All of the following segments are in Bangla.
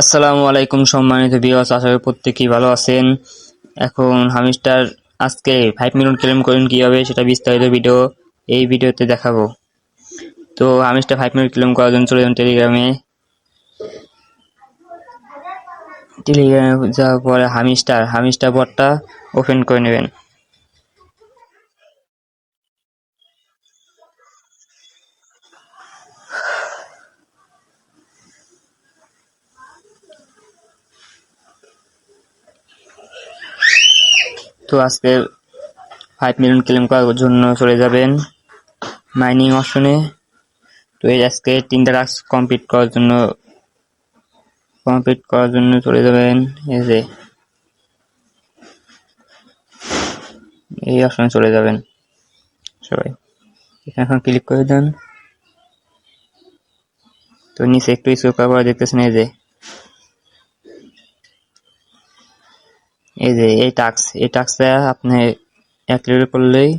আসসালামু আলাইকুম সম্মানিত ভিউয়ার্স, আশা করি প্রত্যেকেই ভালো আছেন। এখন হামিস্টার আজকে 5 মিলিয়ন ক্লেম করেন কিভাবে সেটা বিস্তারিত ভিডিও এই ভিডিওতে দেখাবো। তো হামিস্টার 5 মিলিয়ন ক্লেম করার জন্য চলে যান টেলিগ্রামে যাওয়ার পরে হামিস্টার বটটা ওপেন করে নেবেন। তো আজকে 5 মিলিয়ন ক্লেম করার জন্য চলে যাবেন মাইনিং অপশনে। তো এই আজকে 3টা টাস্ক কমপ্লিট করার জন্য চলে যাবেন এই অপশনে চলে যাবেন সবাই। এখন ক্লিক করে দেন। তো নিচে একটু স্ক্রল করার পর দেখতেছেন এই টাস্কটা আপনি এক লেভেল করলেই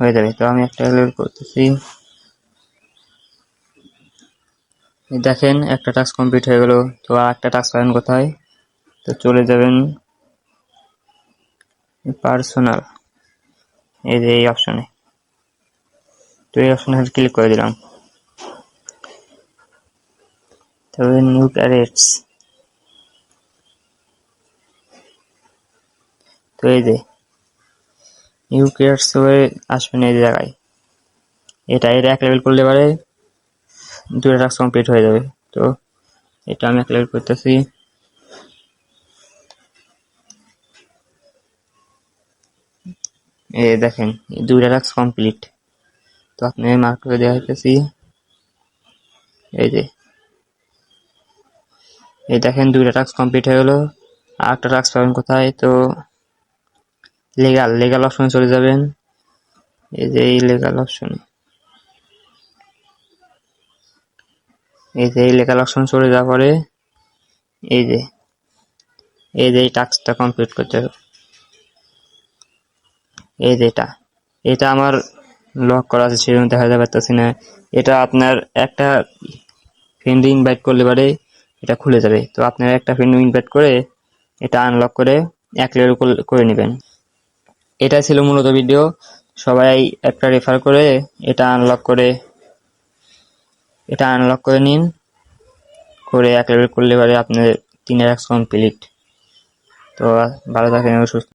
হয়ে যাবে। তো আমি একটা লেভেল করতেছি। দেখেন একটা টাস্ক কমপ্লিট হয়ে গেল। তো আর একটা টাস্ক পাবেন কোথায়? তো চলে যাবেন পার্সোনাল, এই অপশনে। তো এই অপশনে ক্লিক করে দিলাম। তবে নিউ ক্যারেটস, তো নিউ ক্যারেটস হয়ে আসবেন এই জায়গায়। এটা এক লেভেল করলে পারে 2টা টাস্ক কমপ্লিট হয়ে যাবে। তো এটা আমি এক লেভেল করতেছি। দেখেন 2টা টাস্ক কমপ্লিট। তো আপনি মার্ক করে দেওয়া হইতেছি। দেখেন 2টা টাস্ক কমপ্লিট হয়ে গেল। আর একটা টাস্ক পাবেন কোথায়? তো লিগ্যাল অপশনে চলে যাবেন। এই লিগ্যাল অপশনে, এই লিগ্যাল অপশন চলে যাওয়ার পরে এই এই টাস্কটা কমপ্লিট করতে হবে। এটা আমার লক করা আছে, সেজন্য দেখা যাবে পারতেছি না। এটা আপনার একটা ফ্রেন্ড ইনভাইট করলে পারে এটা খুলে যাবে। তো আপনার একটা ফ্রেন্ড ইনভাইট করে এটা আনলক করে এক লেভেল করে নেবেন। এটা ছিল মূলত ভিডিও। সবাই একটা রেফার করে এটা আনলক করে নিন, করে এক লেভেল করলে পারে আপনার 3 টাস্ক কমপ্লিট। তো ভালো থাকেন, সুস্থ।